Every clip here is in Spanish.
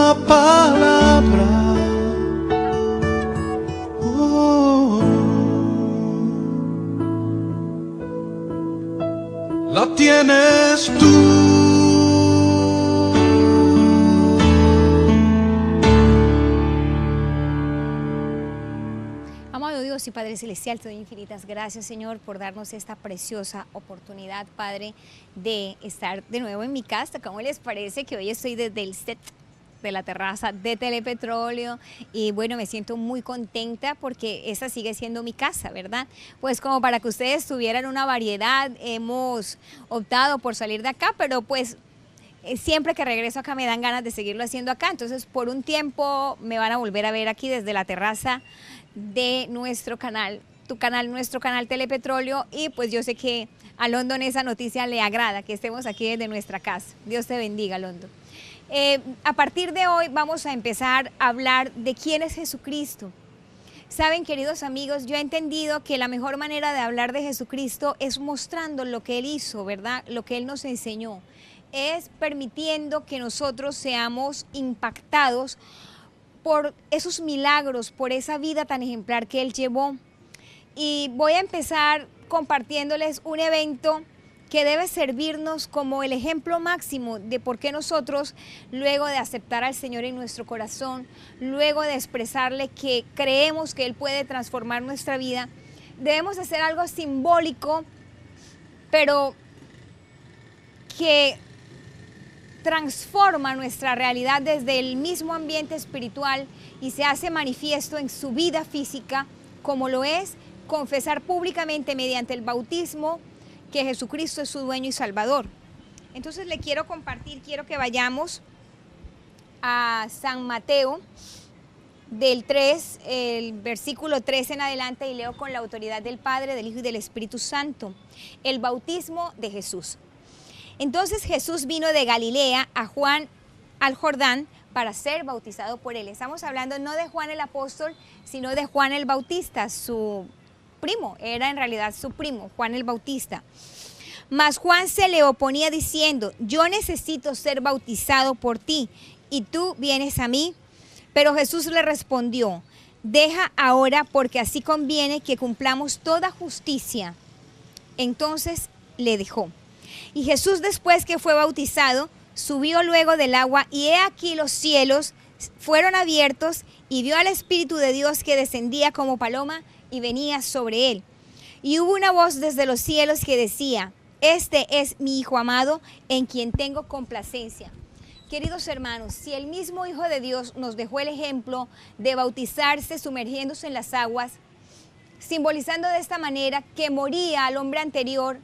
una palabra. Oh, la tienes tú. Amado Dios y Padre Celestial, te doy infinitas gracias, Señor, por darnos esta preciosa oportunidad, Padre, de estar de nuevo en mi casa. ¿Cómo les parece que hoy estoy desde el set de la terraza de Telepetróleo? Y bueno, me siento muy contenta porque esa sigue siendo mi casa, ¿verdad? Pues como para que ustedes tuvieran una variedad, hemos optado por salir de acá, pero pues siempre que regreso acá me dan ganas de seguirlo haciendo acá. Entonces, por un tiempo me van a volver a ver aquí desde la terraza de nuestro canal, nuestro canal Telepetróleo. Y pues yo sé que a London esa noticia le agrada, que estemos aquí desde nuestra casa. Dios te bendiga, London. A partir de hoy vamos a empezar a hablar de quién es Jesucristo. Saben, queridos amigos, yo he entendido que la mejor manera de hablar de Jesucristo es mostrando lo que Él hizo, ¿verdad? Lo que Él nos enseñó. Es permitiendo que nosotros seamos impactados por esos milagros, por esa vida tan ejemplar que Él llevó. Y voy a empezar compartiéndoles un evento que debe servirnos como el ejemplo máximo de por qué nosotros, luego de aceptar al Señor en nuestro corazón, luego de expresarle que creemos que Él puede transformar nuestra vida, debemos hacer algo simbólico, pero que transforma nuestra realidad desde el mismo ambiente espiritual y se hace manifiesto en su vida física, como lo es confesar públicamente mediante el bautismo que Jesucristo es su dueño y salvador. Entonces le quiero compartir, quiero que vayamos a San Mateo del 3, el versículo 3 en adelante, y leo con la autoridad del Padre, del Hijo y del Espíritu Santo. El bautismo de Jesús. Entonces Jesús vino de Galilea a Juan al Jordán para ser bautizado por él. Estamos hablando no de Juan el apóstol, sino de Juan el Bautista, su primo, era en realidad su primo, Juan el Bautista. Mas Juan se le oponía diciendo: yo necesito ser bautizado por ti, y tú vienes a mí. Pero Jesús le respondió: deja ahora, porque así conviene que cumplamos toda justicia. Entonces le dejó. Y Jesús, después que fue bautizado, subió luego del agua, y he aquí los cielos fueron abiertos, y vio al Espíritu de Dios que descendía como paloma y venía sobre él. Y hubo una voz desde los cielos que decía: este es mi Hijo amado, en quien tengo complacencia. Queridos hermanos, si el mismo Hijo de Dios nos dejó el ejemplo de bautizarse sumergiéndose en las aguas, simbolizando de esta manera que moría al hombre anterior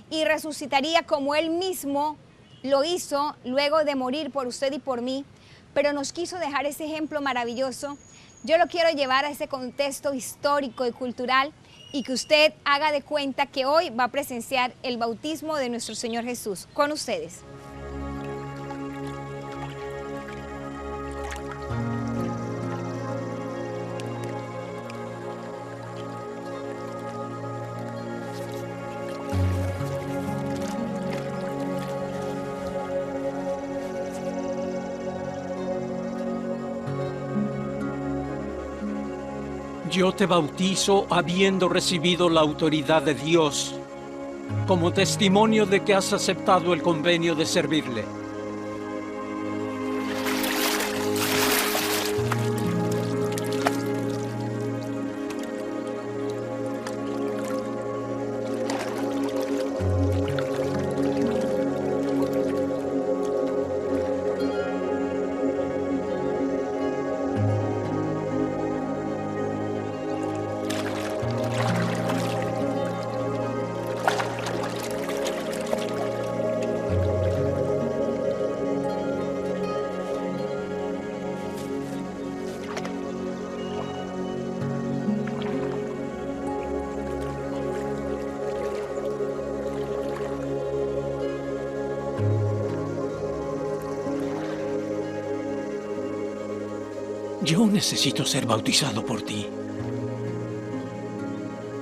y resucitaría como Él mismo lo hizo luego de morir por usted y por mí, pero nos quiso dejar ese ejemplo maravilloso, yo lo quiero llevar a ese contexto histórico y cultural, y que usted haga de cuenta que hoy va a presenciar el bautismo de nuestro Señor Jesús. Con ustedes. Yo te bautizo habiendo recibido la autoridad de Dios, como testimonio de que has aceptado el convenio de servirle. Yo necesito ser bautizado por ti.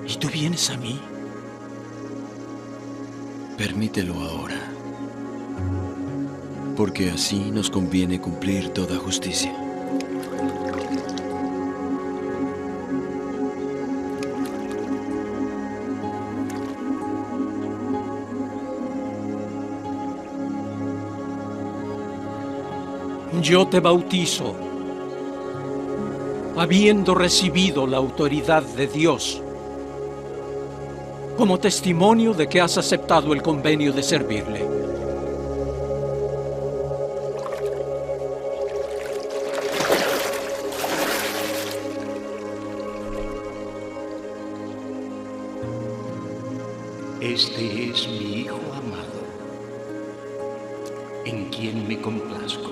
¿Y tú vienes a mí? Permítelo ahora. porque así nos conviene cumplir toda justicia. Yo te bautizo, habiendo recibido la autoridad de Dios, como testimonio de que has aceptado el convenio de servirle. Este es mi Hijo amado, en quien me complazco.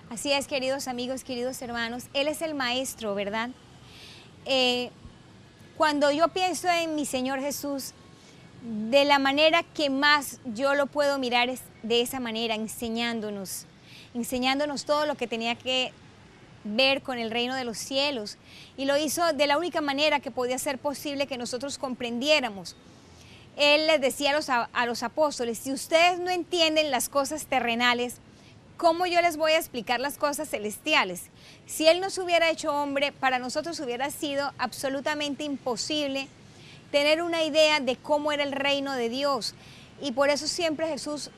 Así es, queridos amigos, queridos hermanos, Él es el Maestro, ¿verdad? Cuando yo pienso en mi Señor Jesús, de la manera que más yo lo puedo mirar es de esa manera, enseñándonos todo lo que tenía que ver con el reino de los cielos. Y lo hizo de la única manera que podía ser posible que nosotros comprendiéramos. Él les decía a los apóstoles, si ustedes no entienden las cosas terrenales, ¿cómo yo les voy a explicar las cosas celestiales? Si Él no se hubiera hecho hombre, para nosotros hubiera sido absolutamente imposible tener una idea de cómo era el reino de Dios. Y por eso siempre Jesús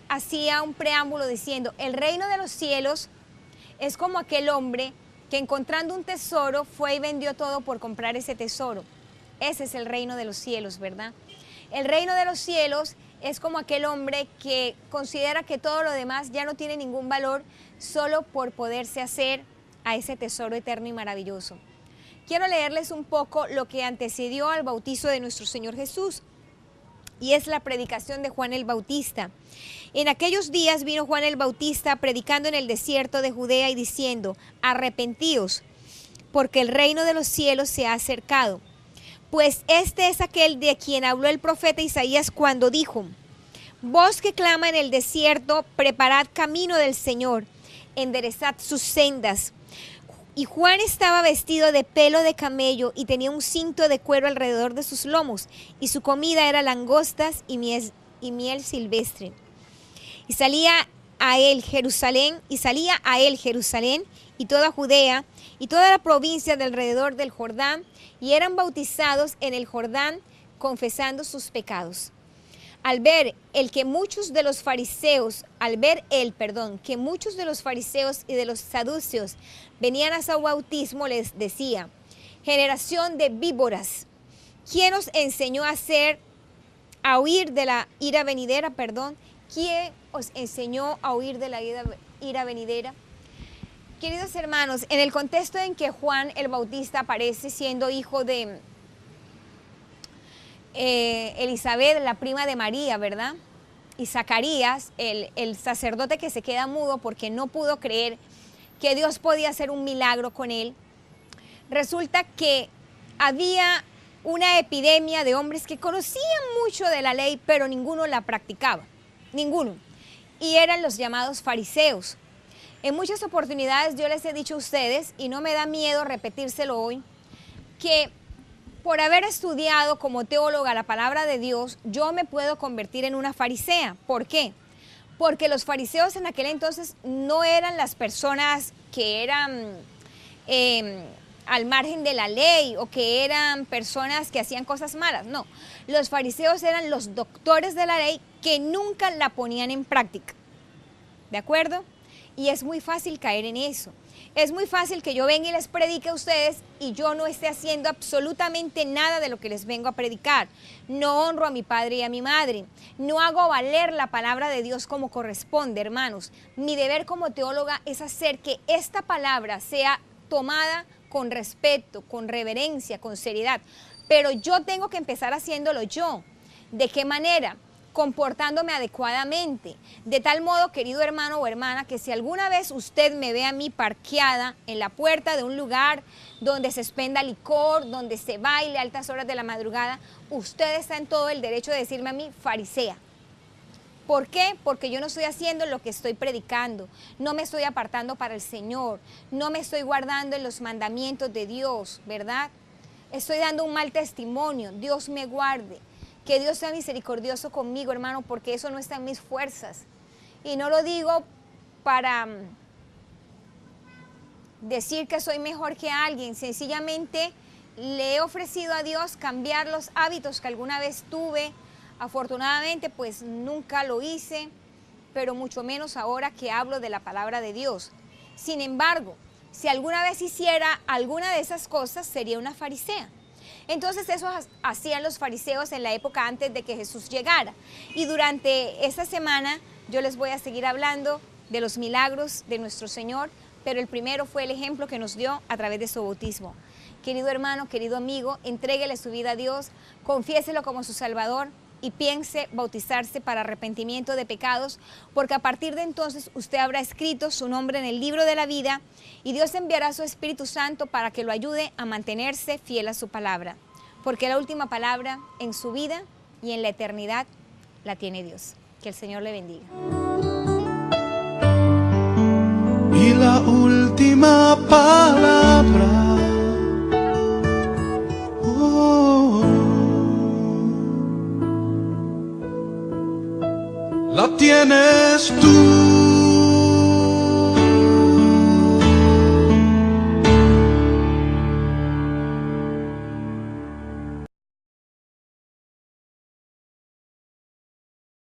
hacía un preámbulo diciendo, el reino de los cielos es como aquel hombre que encontrando un tesoro fue y vendió todo por comprar ese tesoro. Ese es el reino de los cielos, ¿verdad? El reino de los cielos es como aquel hombre que considera que todo lo demás ya no tiene ningún valor solo por poderse hacer a ese tesoro eterno y maravilloso. Quiero leerles un poco lo que antecedió al bautizo de nuestro Señor Jesús, y es la predicación de Juan el Bautista. En aquellos días vino Juan el Bautista predicando en el desierto de Judea y diciendo, arrepentíos, porque el reino de los cielos se ha acercado. Pues este es aquel de quien habló el profeta Isaías cuando dijo, voz que clama en el desierto, preparad camino del Señor, enderezad sus sendas. Y Juan estaba vestido de pelo de camello y tenía un cinto de cuero alrededor de sus lomos, y su comida era langostas y miel silvestre. Y salía a él Jerusalén y toda Judea y toda la provincia de alrededor del Jordán, y eran bautizados en el Jordán, confesando sus pecados. Al ver que muchos de los fariseos y de los saduceos venían a su bautismo, les decía, generación de víboras, ¿quién os enseñó a huir de la ira venidera? ¿Quién os enseñó a huir de la ira venidera? Queridos hermanos, en el contexto en que Juan el Bautista aparece siendo hijo de Elizabeth, la prima de María, ¿verdad? Y Zacarías, el sacerdote que se queda mudo porque no pudo creer que Dios podía hacer un milagro con él. Resulta que había una epidemia de hombres que conocían mucho de la ley, pero ninguno la practicaba, ninguno. Y eran los llamados fariseos. En muchas oportunidades yo les he dicho a ustedes, y no me da miedo repetírselo hoy, que por haber estudiado como teóloga la palabra de Dios, yo me puedo convertir en una farisea. ¿Por qué? Porque los fariseos en aquel entonces no eran las personas que eran al margen de la ley o que eran personas que hacían cosas malas. No, los fariseos eran los doctores de la ley que nunca la ponían en práctica. ¿De acuerdo? Y es muy fácil caer en eso. Es muy fácil que yo venga y les predique a ustedes y yo no esté haciendo absolutamente nada de lo que les vengo a predicar. No honro a mi padre y a mi madre. No hago valer la palabra de Dios como corresponde, hermanos. Mi deber como teóloga es hacer que esta palabra sea tomada con respeto, con reverencia, con seriedad. Pero yo tengo que empezar haciéndolo yo. ¿De qué manera? Comportándome adecuadamente, de tal modo, querido hermano o hermana, que si alguna vez usted me ve a mí parqueada en la puerta de un lugar donde se expenda licor, donde se baile a altas horas de la madrugada, usted está en todo el derecho de decirme a mí farisea. ¿Por qué? Porque yo no estoy haciendo lo que estoy predicando, no me estoy apartando para el Señor, no me estoy guardando en los mandamientos de Dios, ¿verdad? Estoy dando un mal testimonio, Dios me guarde. Que Dios sea misericordioso conmigo, hermano, porque eso no está en mis fuerzas. Y no lo digo para decir que soy mejor que alguien, sencillamente le he ofrecido a Dios cambiar los hábitos que alguna vez tuve. Afortunadamente, pues nunca lo hice, pero mucho menos ahora que hablo de la palabra de Dios. Sin embargo, si alguna vez hiciera alguna de esas cosas, sería una farisea. Entonces eso hacían los fariseos en la época antes de que Jesús llegara. Y durante esta semana yo les voy a seguir hablando de los milagros de nuestro Señor, pero el primero fue el ejemplo que nos dio a través de su bautismo. Querido hermano, querido amigo, entréguele su vida a Dios, confiéselo como su Salvador y piense bautizarse para arrepentimiento de pecados, porque a partir de entonces usted habrá escrito su nombre en el libro de la vida y Dios enviará su Espíritu Santo para que lo ayude a mantenerse fiel a su palabra, porque la última palabra en su vida y en la eternidad la tiene Dios. Que el Señor le bendiga. Y la última palabra la tienes tú.